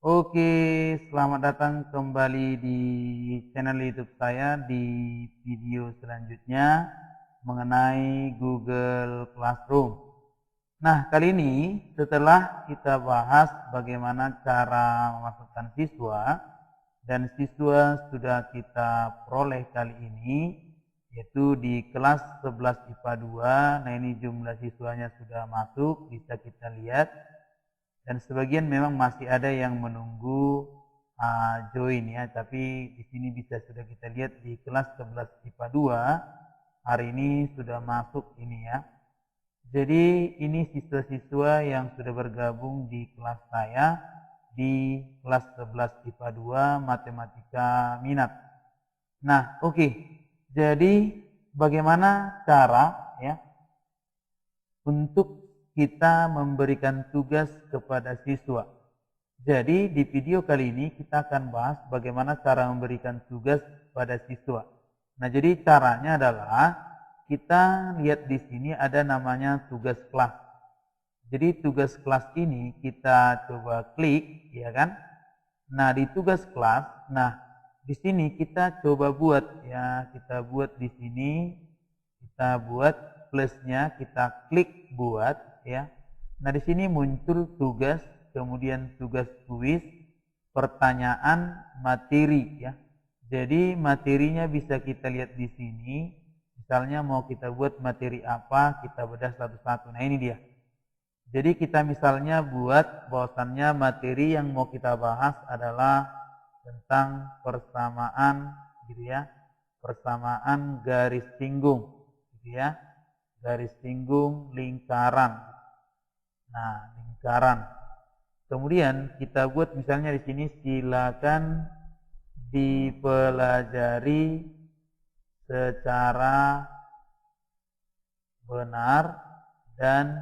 Oke, selamat datang kembali di channel YouTube saya di video selanjutnya mengenai Google Classroom. Nah, kali ini setelah kita bahas bagaimana cara memasukkan siswa dan siswa sudah kita peroleh kali ini yaitu di kelas 11 IPA 2. Nah, ini jumlah siswanya sudah masuk, bisa kita lihat. Dan sebagian memang masih ada yang menunggu join ya, tapi di sini bisa sudah kita lihat di kelas 11 IPA 2 hari ini sudah masuk ini ya. Jadi ini siswa-siswa yang sudah bergabung di kelas saya di kelas 11 IPA 2 Matematika Minat. Nah, oke. Jadi bagaimana cara ya untuk kita memberikan tugas kepada siswa. Jadi di video kali ini kita akan bahas bagaimana cara memberikan tugas pada siswa. Nah, jadi caranya adalah kita lihat di sini ada namanya tugas kelas. Jadi tugas kelas ini kita coba klik, ya kan? Nah, di tugas kelas, nah di sini kita coba buat ya, kita buat di sini, kita buat plusnya, kita klik buat ya. Nah, di sini muncul tugas, kemudian tugas kuis, pertanyaan, materi ya. Jadi materinya bisa kita lihat di sini. Misalnya mau kita buat materi apa, kita bedah satu-satu. Nah, ini dia. Jadi kita misalnya buat bahwasannya materi yang mau kita bahas adalah tentang persamaan gitu ya. Persamaan garis singgung gitu ya. Garis singgung lingkaran. Nah, lingkaran. Kemudian kita buat misalnya di sini silakan dipelajari secara benar dan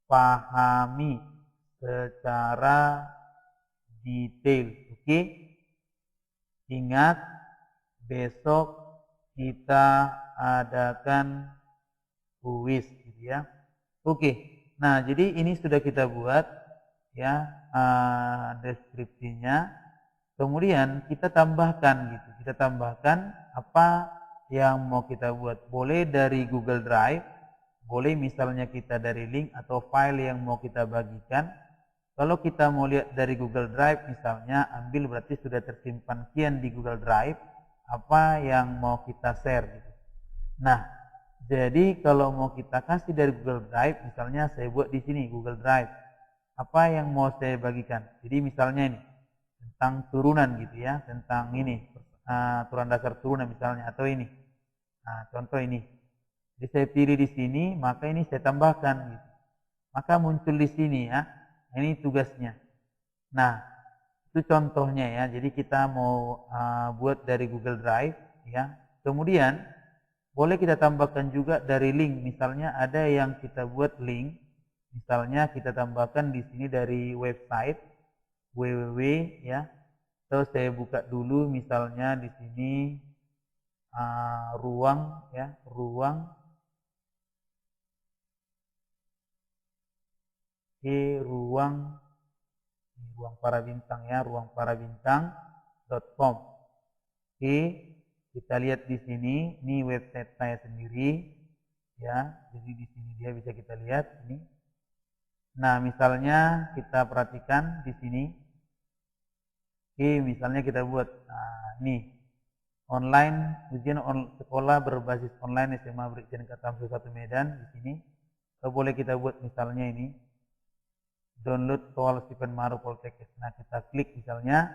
pahami secara detail. Oke? Ingat, besok kita adakan kuis gitu ya. Oke. Nah, jadi ini sudah kita buat ya deskripsinya. Kemudian kita tambahkan gitu. Kita tambahkan apa yang mau kita buat. Boleh dari Google Drive, boleh misalnya kita dari link atau file yang mau kita bagikan. Kalau kita mau lihat dari Google Drive misalnya, ambil berarti sudah tersimpan kian di Google Drive apa yang mau kita share gitu. Nah, jadi kalau mau kita kasih dari Google Drive, misalnya saya buat di sini Google Drive, apa yang mau saya bagikan. Jadi misalnya ini tentang turunan gitu ya, tentang ini aturan dasar turunan misalnya, atau ini. Nah, contoh ini. Jadi saya pilih di sini, maka ini saya tambahkan gitu. Maka muncul di sini ya. Ini tugasnya. Nah, itu contohnya ya. Jadi kita mau buat dari Google Drive ya. Kemudian boleh kita tambahkan juga dari link. Misalnya ada yang kita buat link. Misalnya kita tambahkan di sini dari website www ya. Atau saya buka dulu misalnya di sini ruang ya, ruang para bintang ya, ruangparabintang.com. Oke, kita lihat di sini, ini website saya sendiri ya. Jadi di sini dia bisa kita lihat ini. Nah, misalnya kita perhatikan di sini. Oke, misalnya kita buat ini online ujian sekolah berbasis online SMA Brigjen Katamso 1 Medan di sini. Atau boleh kita buat misalnya ini download soal Stephen Maru Poltekkes. Nah, kita klik misalnya.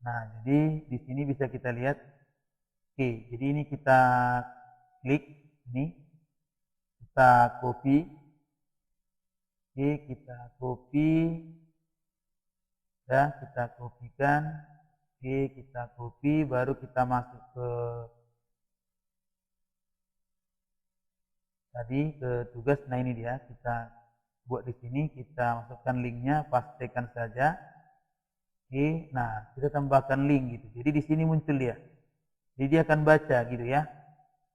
Nah, jadi di sini bisa kita lihat. Oke, jadi ini kita klik ini. Kita copy. Oke, kita copy. Ya, kita kopikan. Oke, kita copy, baru kita masuk ke tadi ke tugas. Nah, ini dia, kita buat di sini, kita masukkan linknya, pastikan saja. Oke, nah kita tambahkan link gitu. Jadi di sini muncul dia. Jadi dia akan baca gitu ya.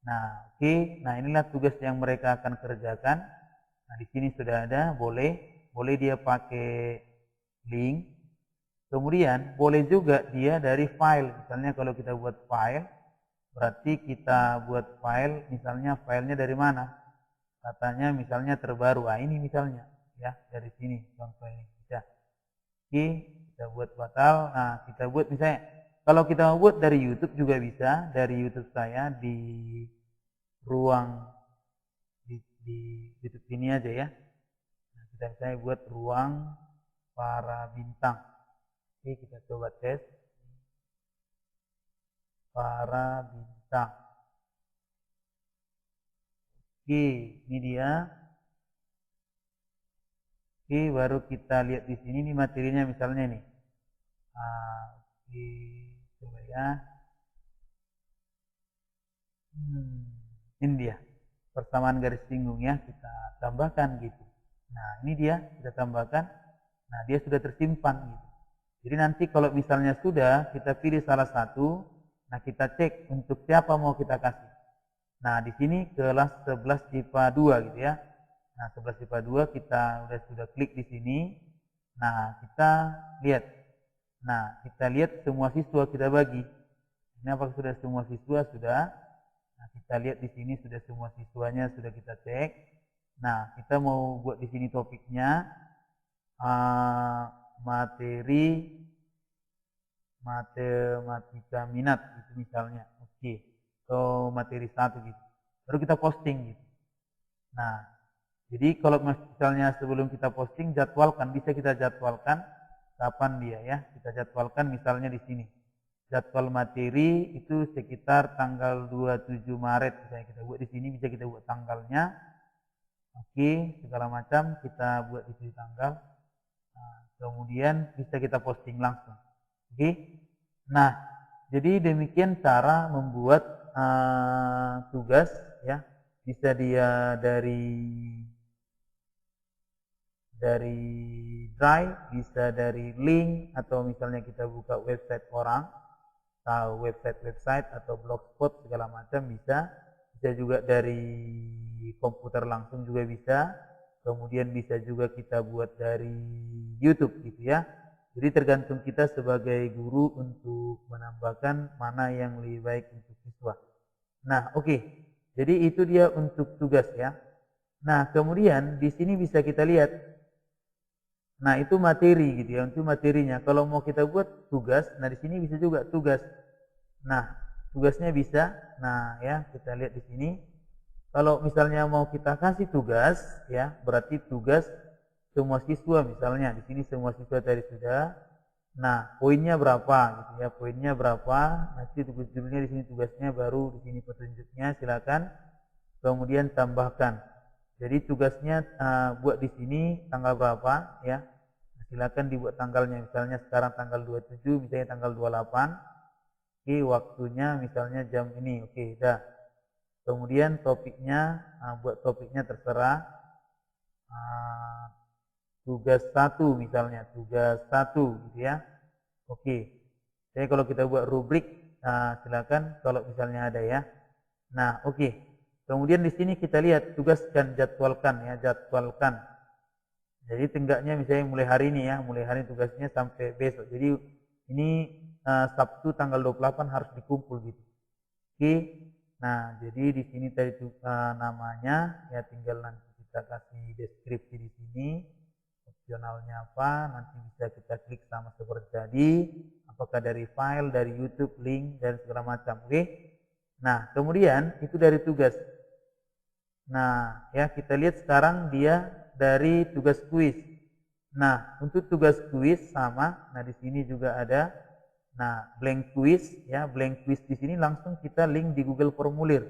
Nah, oke, nah inilah tugas yang mereka akan kerjakan. Nah, di sini sudah ada, boleh. boleh dia pakai link. Kemudian boleh juga dia dari file. Misalnya kalau kita buat file, berarti kita buat file, misalnya filenya dari mana? Katanya misalnya terbaru. Nah, ini misalnya ya dari sini contoh ini bisa. Oke, kita buat batal. Nah, kita buat misalnya kalau kita mau buat dari YouTube juga bisa, dari YouTube saya di ruang di YouTube ini aja ya. Nah, kita misalnya buat ruang para bintang. Oke, kita coba tes para bintang. Oke, ini dia. Oke, baru kita lihat di sini nih materinya misalnya nih. Nah, oke, coba ya. Ini dia persamaan garis singgung ya, kita tambahkan gitu. Nah, ini dia kita tambahkan. Nah, dia sudah tersimpan gitu. Jadi nanti kalau misalnya sudah, kita pilih salah satu. Nah, kita cek untuk siapa mau kita kasih. Nah, di sini kelas 11 IPA 2 gitu ya. Nah, 11 IPA 2 kita sudah klik di sini. Nah, kita lihat. Nah, kita lihat semua siswa kita bagi. Ini apakah sudah semua siswa? Sudah. Nah, kita lihat di sini sudah semua siswanya sudah kita cek. Nah, kita mau buat di sini topiknya materi matematika minat itu misalnya. Oke. So, materi 1 gitu. Baru kita posting gitu. Nah, jadi kalau misalnya sebelum kita posting jadwalkan, bisa kita jadwalkan kapan dia ya. Kita jadwalkan misalnya di sini. Jadwal materi itu sekitar tanggal 27 Maret misalnya kita buat di sini, bisa kita buat tanggalnya. Oke, segala macam kita buat di sini tanggal. Nah, kemudian bisa kita posting langsung. Oke. Nah, jadi demikian cara membuat tugas ya. Bisa dia dari Drive, bisa dari link, atau misalnya kita buka website orang, tahu website atau blogspot segala macam bisa juga dari komputer langsung juga bisa. Kemudian bisa juga kita buat dari YouTube gitu ya. Jadi tergantung kita sebagai guru untuk menambahkan mana yang lebih baik untuk siswa. Nah, oke. Jadi itu dia untuk tugas ya. Nah, kemudian di sini bisa kita lihat. Nah, itu materi gitu ya, untuk materinya. Kalau mau kita buat tugas, nah di sini bisa juga tugas. Nah, tugasnya bisa. Nah, ya, kita lihat di sini. Kalau misalnya mau kita kasih tugas, ya, berarti tugas semua siswa misalnya. Di sini semua siswa tadi sudah. Nah, poinnya berapa gitu ya? Poinnya berapa? Nanti judulnya di sini tugasnya, baru di sini petunjuknya, silakan. Kemudian tambahkan. Jadi tugasnya buat di sini tanggal berapa ya? Silakan dibuat tanggalnya. Misalnya sekarang tanggal 27, misalnya tanggal 28. Oke, waktunya misalnya jam ini. Oke, dah. Kemudian topiknya, buat topiknya terserah. Tugas 1 misalnya, tugas 1 gitu ya. Oke. Jadi kalau kita buat rubrik, silakan kalau misalnya ada ya. Nah, oke. Kemudian di sini kita lihat tugas dan jadwalkan ya, jadwalkan. Jadi tenggaknya misalnya mulai hari ini ya, mulai hari tugasnya sampai besok. Jadi ini Sabtu tanggal 28 harus dikumpul gitu. Oke. Nah, jadi di sini tadi namanya ya, tinggal nanti kita kasih deskripsi di sini. Opsionalnya apa? Nanti bisa kita klik sama seperti tadi. Apakah dari file, dari YouTube, link, dan segala macam. Oke. Nah, kemudian itu dari tugas. Nah, ya kita lihat sekarang dia dari tugas kuis. Nah, untuk tugas kuis sama. Nah, di sini juga ada. Nah, blank quiz ya, blank quiz di sini langsung kita link di Google Formulir.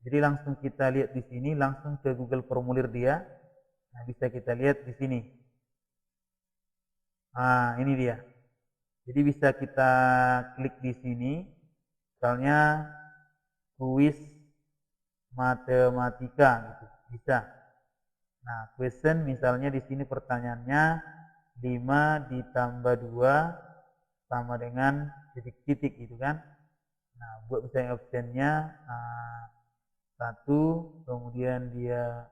Jadi langsung kita lihat di sini, langsung ke Google Formulir dia. Nah, bisa kita lihat di sini. Nah, ini dia. Jadi bisa kita klik di sini. Misalnya kuis matematika gitu, bisa. Nah, question misalnya di sini pertanyaannya 5 ditambah 2 sama dengan titik-titik gitu kan. Nah, buat misalnya optionnya 1, kemudian dia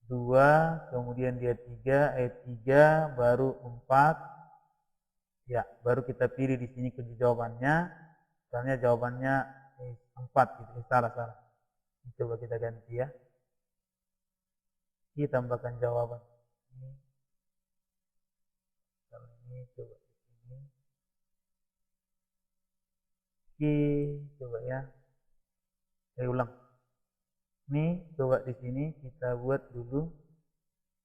2, kemudian dia 3, 3, baru 4. Ya, baru kita pilih di sini kunci jawabannya. Misalnya jawabannya 4 gitu. Salah. Coba kita ganti ya. Kita tambahkan jawaban. Kalau ini coba di sini. Oke, coba ya. Saya ulang. Ini coba di sini kita buat dulu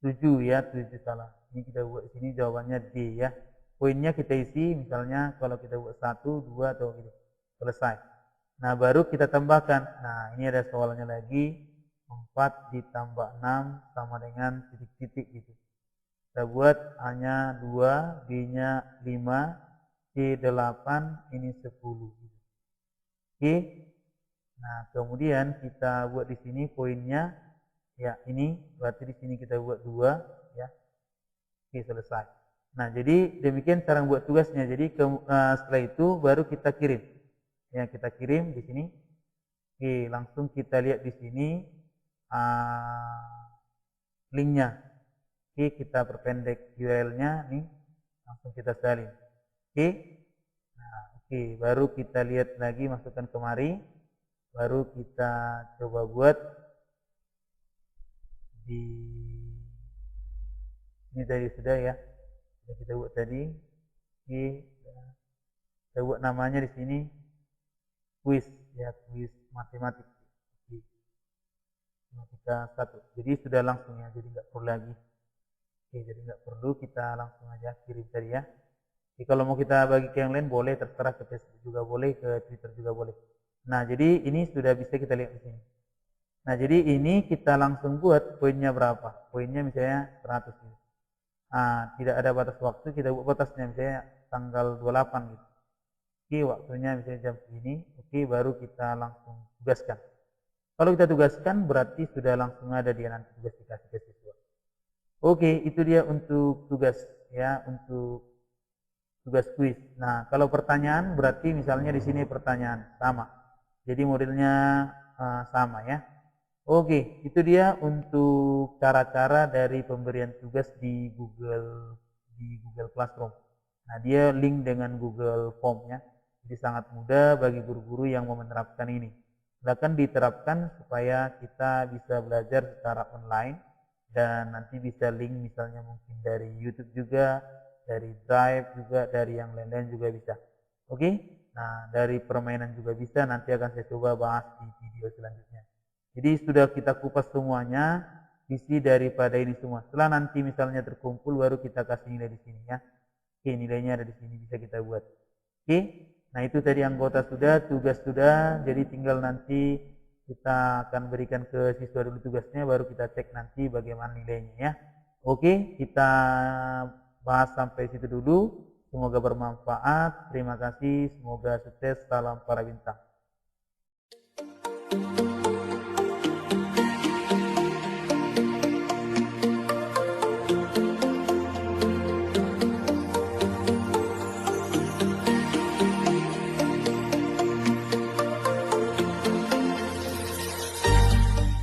7 ya, 7 salah. Ini kita buat di sini jawabannya D ya. Poinnya kita isi misalnya kalau kita buat 1, 2 atau gitu. Selesai. Nah, baru kita tambahkan. Nah, ini ada soalnya lagi. 4 ditambah 6 sama dengan titik-titik gitu. Kita buat A-nya 2, B-nya 5, C 8, ini 10. Oke. Nah, kemudian kita buat di sini poinnya ya ini, berarti di sini kita buat 2 ya. Oke, selesai. Nah, jadi demikian cara buat tugasnya. Jadi setelah itu baru kita kirim. Ya, kita kirim di sini. Oke, langsung kita lihat di sini linknya. Oke, kita perpendek URL-nya nih, langsung kita salin. Oke. Nah, oke, baru kita lihat lagi, masukkan kemari. Baru kita coba buat di ini tadi sudah ya. Sudah kita buat tadi. Oke, kita buat namanya di sini kuis ya, kuis matematik. Oke. Matematika 1. Jadi sudah langsung ya, jadi nggak perlu lagi. Oke, jadi nggak perlu, kita langsung aja kirim tadi ya. Jadi kalau mau kita bagi ke yang lain boleh, terserah, ke Facebook juga boleh, ke Twitter juga boleh. Nah, jadi ini sudah bisa kita lihat di sini. Nah, jadi ini kita langsung buat poinnya berapa. Poinnya misalnya 100 gitu. Nah, tidak ada batas waktu, kita buat batasnya misalnya tanggal 28 gitu. Oke, waktunya misalnya jam segini. Oke, baru kita langsung tugaskan. Kalau kita tugaskan berarti sudah langsung ada dia nanti tugas dikasih ke siswa. Oke, itu dia untuk tugas ya, untuk tugas kuis. Nah, kalau pertanyaan berarti misalnya di sini pertanyaan sama. Jadi modelnya sama ya. Oke, itu dia untuk cara-cara dari pemberian tugas di Google Classroom. Nah, dia link dengan Google Form ya. Jadi sangat mudah bagi guru-guru yang mau menerapkan ini. Silakan diterapkan supaya kita bisa belajar secara online dan nanti bisa link misalnya mungkin dari YouTube juga, dari Drive juga, dari yang lain-lain juga bisa. Oke? Nah, dari permainan juga bisa, nanti akan saya coba bahas di video selanjutnya. Jadi sudah kita kupas semuanya, isi daripada ini semua. Setelah nanti misalnya terkumpul baru kita kasih nilai di sini ya. Oke, nilainya ada di sini, bisa kita buat. Oke? Nah, itu tadi anggota sudah, tugas sudah, jadi tinggal nanti kita akan berikan ke siswa dulu tugasnya, baru kita cek nanti bagaimana nilainya ya. Oke, kita bahas sampai situ dulu. Semoga bermanfaat. Terima kasih, semoga sukses. Salam para bintang.